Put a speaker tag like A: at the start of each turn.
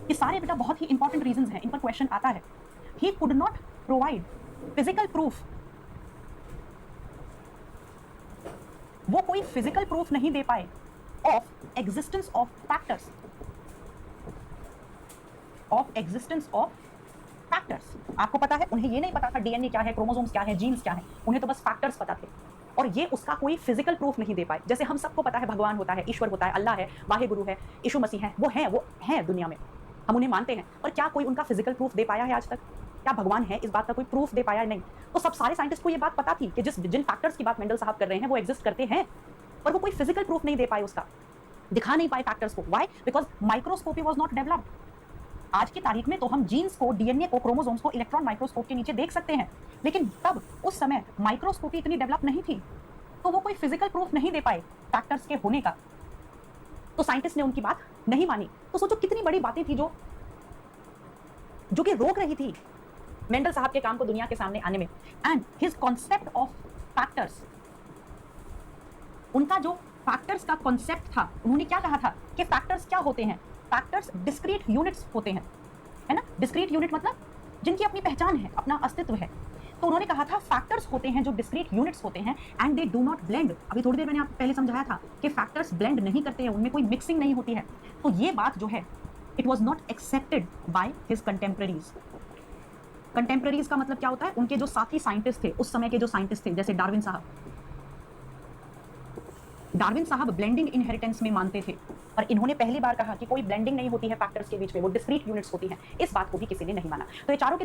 A: ये सारे बेटा बहुत ही इंपॉर्टेंट रीजंस हैं, इन पर क्वेश्चन आता है। He could not provide physical proof, वो कोई फिजिकल प्रूफ नहीं दे पाए of existence of factors, of existence of factors. आपको पता है उन्हें ये नहीं पता था डीएनए क्या है, क्रोमोसोम्स क्या है, जीन्स क्या है, उन्हें तो बस फैक्टर्स पता थे, और ये उसका कोई फिजिकल प्रूफ नहीं दे पाए। जैसे हम सबको पता है भगवान होता है, ईश्वर होता है, अल्लाह है, वाहे गुरु है, यीशु मसीह है, वो है दुनिया में, हम उन्हें मानते हैं, पर क्या कोई उनका फिजिकल प्रूफ दे पाया है आज तक? क्या भगवान है इस बात का कोई प्रूफ दे पाया है? नहीं। तो सब सारे साइंटिस्ट को ये बात पता थी कि जिन फैक्टर्स की बात मेंडल साहब कर रहे हैं वो एग्जिस्ट करते हैं, पर वो कोई फिजिकल प्रूफ नहीं दे पाए, उसका दिखा नहीं पाए फैक्टर्स को। Why? Because microscopy was not developed. आज की तारीख में तो हम जीन्स को, डीएनए को, क्रोमोसोम्स को इलेक्ट्रॉन माइक्रोस्कोप के नीचे देख सकते हैं, लेकिन तब उस समय माइक्रोस्कोपी इतनी डेवलप नहीं थी, तो वो कोई फिजिकल प्रूफ नहीं दे पाए फैक्टर्स के होने का। तो साइंटिस्ट ने उनकी बात नहीं मानी। तो सोचो कितनी बड़ी बातें थी जो कि रोक रही थी मेंडल साहब के काम को दुनिया के सामने आने में। And his concept of factors, उनका जो फैक्टर्स का कॉन्सेप्ट था, उन्होंने क्या कहा था कि फैक्टर्स क्या होते हैं? फैक्टर्स डिस्क्रीट यूनिट्स होते हैं, है ना। डिस्क्रीट यूनिट मतलब जिनकी अपनी पहचान है, अपना अस्तित्व है। तो उन्होंने कहा था फैक्टर्स होते हैं जो डिस्क्रीट यूनिट्स होते हैं, and they do not blend. अभी थोड़ी देर मैंने आपको पहले समझाया था कि फैक्टर्स ब्लेंड नहीं करते हैं, उनमें कोई मिक्सिंग नहीं होती है। तो ये बात जो है, it was not accepted by his contemporaries. Contemporaries का मतलब क्या होता है? उनके जो साथी साइंटिस्ट थे, उस समय के जो साइंटिस्ट थे, जैसे डार्विन साहब। डार्विन साहब ब्लेंडिंग इनहेरिटेंस में मानते थे, और इन्होंने पहली बार कहा कि कोई ब्लेंडिंग नहीं होती है फैक्टर्स के बीच में, वो डिस्क्रीट यूनिट्स होती हैं। इस बात को भी किसी ने नहीं माना। तो ये चारों के